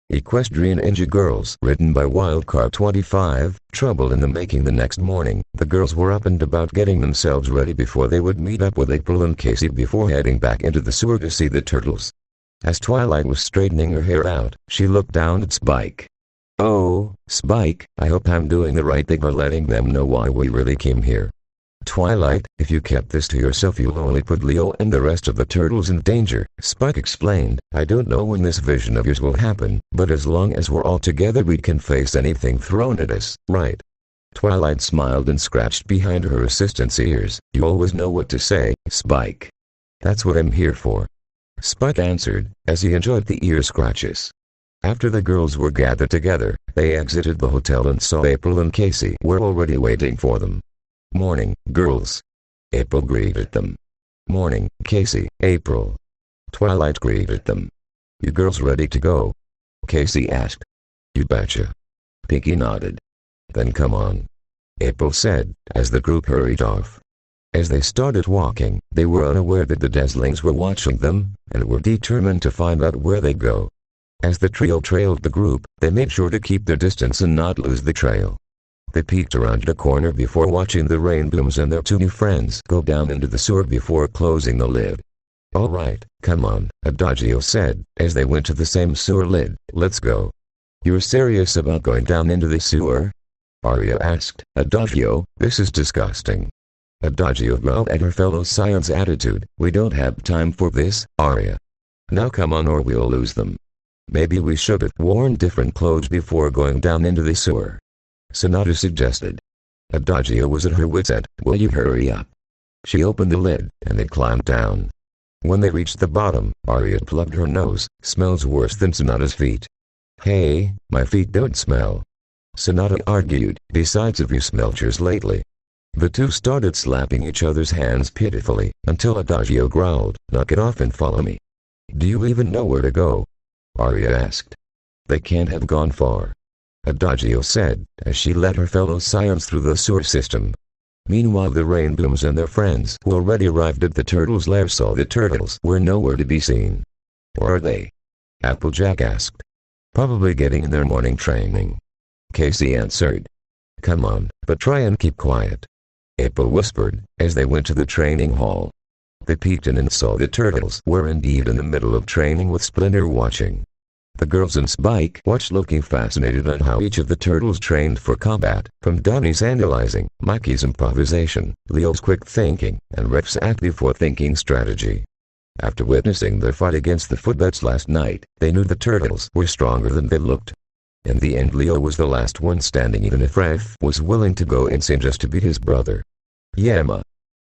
Equestrian Ninja Girls. Written by Wildcard 25. Trouble in the making. The next morning, the girls were up and about getting themselves ready before they would meet up with April and Casey before heading back into the sewer to see the turtles. As Twilight was straightening her hair out, she looked down at Spike. "Oh, Spike, I hope I'm doing the right thing by letting them know why we really came here." "Twilight, if you kept this to yourself you'll only put Leo and the rest of the turtles in danger," Spike explained. "I don't know when this vision of yours will happen, but as long as we're all together we can face anything thrown at us, right?" Twilight smiled and scratched behind her assistant's ears. "You always know what to say, Spike." "That's what I'm here for," Spike answered, as he enjoyed the ear scratches. After the girls were gathered together, they exited the hotel and saw April and Casey were already waiting for them. "Morning, girls," April greeted them. "Morning, Casey." April. Twilight greeted them. "You girls ready to go?" Casey asked. "You betcha." Pinky nodded. "Then come on," April said, as the group hurried off. As they started walking, they were unaware that the Deslings were watching them, and were determined to find out where they go. As the trio trailed the group, they made sure to keep their distance and not lose the trail. They peeked around a corner before watching the Rainbooms and their two new friends go down into the sewer before closing the lid. "All right, come on," Adagio said, as they went to the same sewer lid. "Let's go." "You're serious about going down into the sewer?" Arya asked. "Adagio, this is disgusting." Adagio growled at her fellow Scion's attitude. "We don't have time for this, Arya. Now come on or we'll lose them." "Maybe we should have worn different clothes before going down into the sewer," Sonata suggested. Adagio was at her wit's end. "Will you hurry up?" She opened the lid, and they climbed down. When they reached the bottom, Arya plugged her nose. "Smells worse than Sonata's feet." "Hey, my feet don't smell," Sonata argued. "Besides, have you smelled yours lately?" The two started slapping each other's hands pitifully, until Adagio growled, "Knock it off and follow me." "Do you even know where to go?" Arya asked. "They can't have gone far," Adagio said, as she led her fellow Scions through the sewer system. Meanwhile the Rainbooms and their friends who already arrived at the turtles' lair saw the turtles were nowhere to be seen. "Where are they?" Applejack asked. "Probably getting in their morning training," Casey answered. "Come on, but try and keep quiet," April whispered, as they went to the training hall. They peeked in and saw the turtles were indeed in the middle of training with Splinter watching. The girls and Spike watched, looking fascinated on how each of the turtles trained for combat, from Donnie's analyzing, Mikey's improvisation, Leo's quick thinking, and Rex's act before thinking strategy. After witnessing their fight against the Footbats last night, they knew the turtles were stronger than they looked. In the end Leo was the last one standing, even if Ref was willing to go insane just to beat his brother. "Yama,"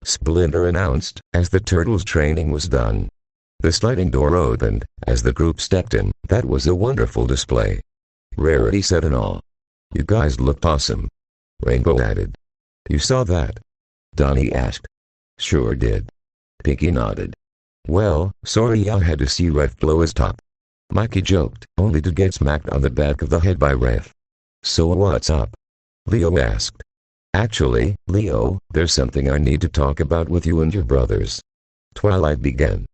Splinter announced, as the turtles' training was done. The sliding door opened, as the group stepped in. That was a wonderful display. Rarity said in awe. "You guys looked awesome," Rainbow added. "You saw that?" Donnie asked. "Sure did." Pinky nodded. "Well, sorry I had to see Ref blow his top," Mikey joked, only to get smacked on the back of the head by Ref. "So what's up?" Leo asked. "Actually, Leo, there's something I need to talk about with you and your brothers," Twilight began.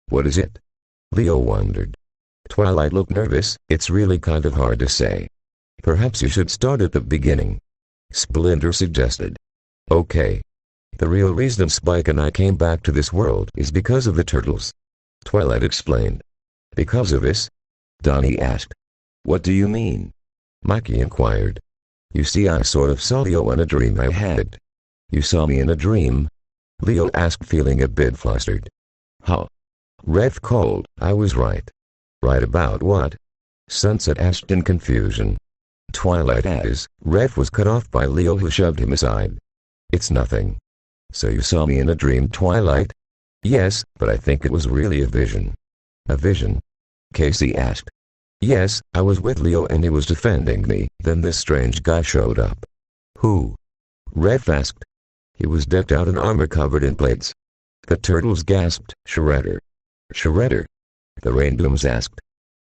"What is it?" Leo wondered. Twilight looked nervous. "It's really kind of hard to say. Perhaps you should start at the beginning," Splinter suggested. "Okay. The real reason Spike and I came back to this world is because of the turtles," Twilight explained. "Because of us?" Donnie asked. "What do you mean?" Mikey inquired. "You see, I sort of saw Leo in a dream I had." "You saw me in a dream?" Leo asked, feeling a bit flustered. "Huh?" Ref called. "I was right." "Right about what?" Sunset asked in confusion. Twilight as Ref was cut off by Leo, who shoved him aside. "It's nothing." "So you saw me in a dream, Twilight?" "Yes, but I think it was really a vision." "A vision?" Casey asked. "Yes, I was with Leo and he was defending me. Then this strange guy showed up." "Who?" Ref asked. "He was decked out in armor covered in blades." The turtles gasped. "Shredder." "Shredder?" the Rainbooms asked.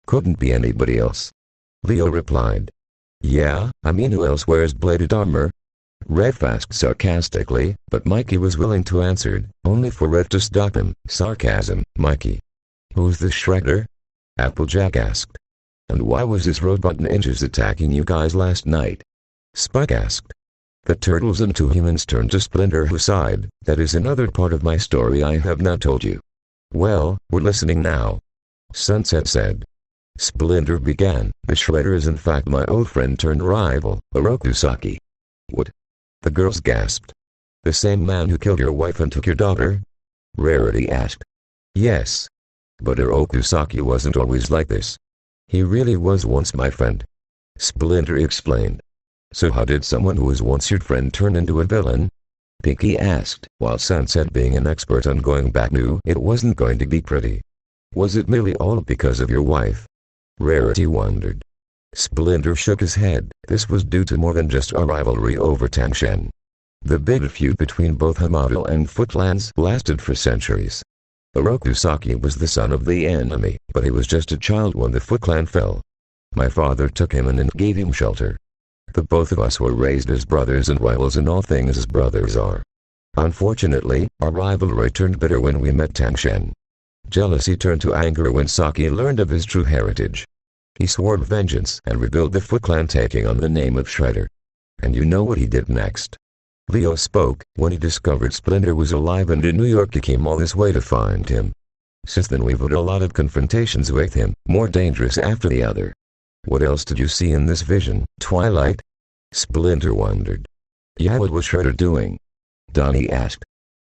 "Couldn't be anybody else," Leo replied. "Yeah, I mean, who else wears bladed armor?" Ref asked sarcastically, but Mikey was willing to answer, only for Ref to stop him. "Sarcasm, Mikey." "Who's the Shredder?" Applejack asked. And why was this robot ninjas attacking you guys last night? Spike asked. The turtles and two humans turned to Splinter, who sighed, that is another part of my story I have not told you. Well, we're listening now. Sunset said. Splinter began, the Shredder is in fact my old friend turned rival, Orokusaki. What? The girls gasped. The same man who killed your wife and took your daughter? Rarity asked. Yes. But Orokusaki wasn't always like this. He really was once my friend. Splinter explained. So how did someone who was once your friend turn into a villain? Pinky asked, while Sunset, being an expert on going back, knew it wasn't going to be pretty. Was it merely all because of your wife? Rarity wondered. Splinter shook his head. This was due to more than just a rivalry over Tangshan. The big feud between both Hamato and Foot Clans lasted for centuries. Orokusaki was the son of the enemy, but he was just a child when the Foot Clan fell. My father took him in and gave him shelter. The both of us were raised as brothers and rivals in all things as brothers are. Unfortunately, our rivalry turned bitter when we met Tangshan. Jealousy turned to anger when Saki learned of his true heritage. He swore vengeance and rebuilt the Foot Clan, taking on the name of Shredder. And you know what he did next? Leo spoke. When he discovered Splinter was alive and in New York, he came all this way to find him. Since then we've had a lot of confrontations with him, more dangerous after the other. What else did you see in this vision, Twilight? Splinter wondered. Yeah, what was Shredder doing? Donnie asked.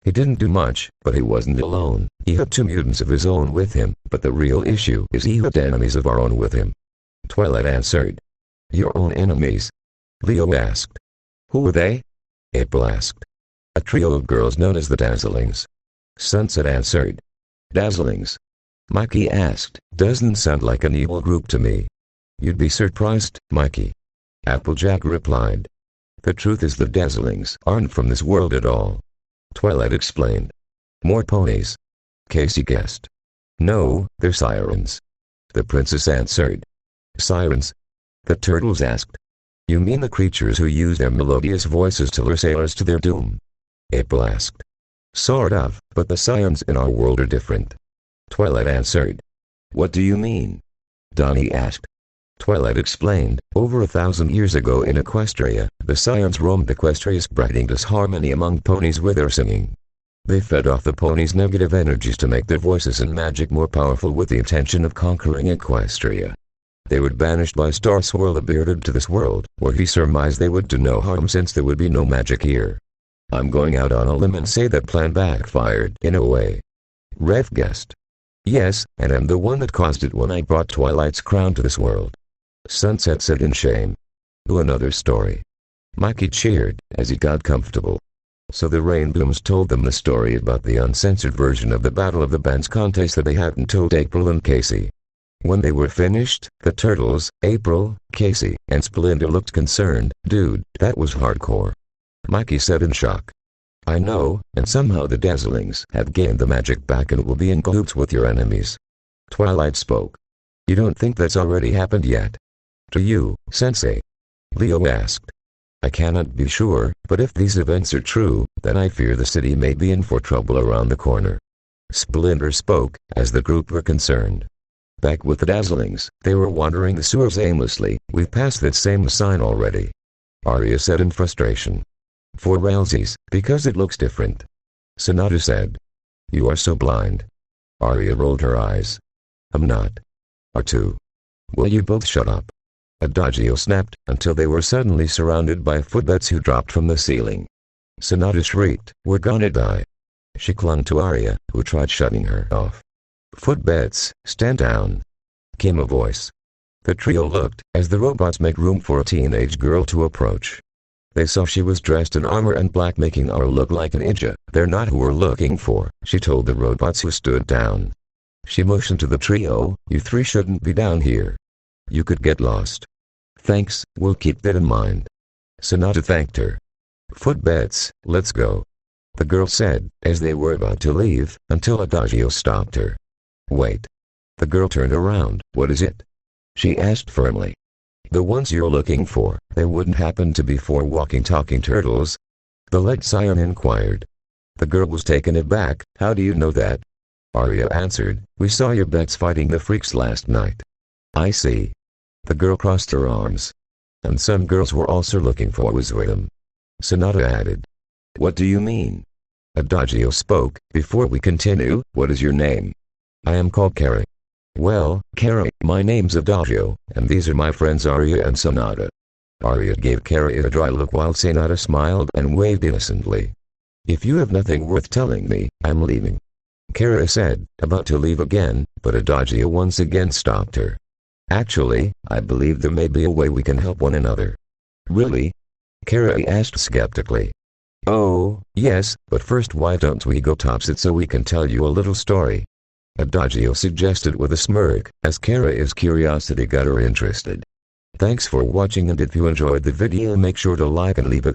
He didn't do much, but he wasn't alone. He had two mutants of his own with him, but the real issue is he had enemies of our own with him. Twilight answered. Your own enemies? Leo asked. Who were they? April asked. A trio of girls known as the Dazzlings. Sunset answered. Dazzlings? Mikey asked. Doesn't sound like an evil group to me. You'd be surprised, Mikey. Applejack replied. The truth is the Dazzlings aren't from this world at all. Twilight explained. More ponies? Casey guessed. No, they're sirens. The princess answered. Sirens? The turtles asked. You mean the creatures who use their melodious voices to lure sailors to their doom? April asked. Sort of, but the sirens in our world are different. Twilight answered. What do you mean? Donnie asked. Twilight explained. Over 1,000 years ago in Equestria, the sirens roamed Equestria, spreading disharmony among ponies with their singing. They fed off the ponies' negative energies to make their voices and magic more powerful with the intention of conquering Equestria. They were banished by Star Swirl the Bearded to this world, where he surmised they would do no harm since there would be no magic here. I'm going out on a limb and say that plan backfired in a way. Rev guessed. Yes, and I'm the one that caused it when I brought Twilight's crown to this world. Sunset said in shame. To another story. Mikey cheered as he got comfortable. So the Rainbooms told them the story about the uncensored version of the Battle of the Bands contest that they hadn't told April and Casey. When they were finished, the turtles, April, Casey, and Splinter looked concerned. Dude, that was hardcore. Mikey said in shock. I know, and somehow the Dazzlings have gained the magic back and will be in cahoots with your enemies. Twilight spoke. You don't think that's already happened yet? To you, Sensei? Leo asked. I cannot be sure, but if these events are true, then I fear the city may be in for trouble around the corner. Splinter spoke, as the group were concerned. Back with the Dazzlings, they were wandering the sewers aimlessly. We've passed that same sign already. Arya said in frustration. For realsies, because it looks different. Sonata said. You are so blind. Arya rolled her eyes. I'm not. R2. Will you both shut up? Adagio snapped, until they were suddenly surrounded by footbeds who dropped from the ceiling. Sonata shrieked, we're gonna die. She clung to Arya, who tried shutting her off. Footbeds, stand down. Came a voice. The trio looked, as the robots made room for a teenage girl to approach. They saw she was dressed in armor and black, making her look like a ninja. They're not who we're looking for, she told the robots who stood down. She motioned to the trio, you three shouldn't be down here. You could get lost. Thanks, we'll keep that in mind. Sonata thanked her. Footbeds, let's go. The girl said, as they were about to leave, until Adagio stopped her. Wait. The girl turned around. What is it? She asked firmly. The ones you're looking for, they wouldn't happen to be four walking talking turtles? The lead siren inquired. The girl was taken aback. How do you know that? Arya answered, we saw your bets fighting the freaks last night. I see. The girl crossed her arms. And some girls were also looking for wisdom. Sonata added. What do you mean? Adagio spoke. Before we continue, what is your name? I am called Kara. Well, Kara, my name's Adagio, and these are my friends Arya and Sonata. Arya gave Kara a dry look while Sonata smiled and waved innocently. If you have nothing worth telling me, I'm leaving. Kara said, about to leave again, but Adagio once again stopped her. Actually, I believe there may be a way we can help one another. Really? Kara asked skeptically. Oh, yes, but first why don't we go topside so we can tell you a little story? Adagio suggested with a smirk, as Kara's curiosity got her interested. Thanks for watching, and if you enjoyed the video make sure to like and leave a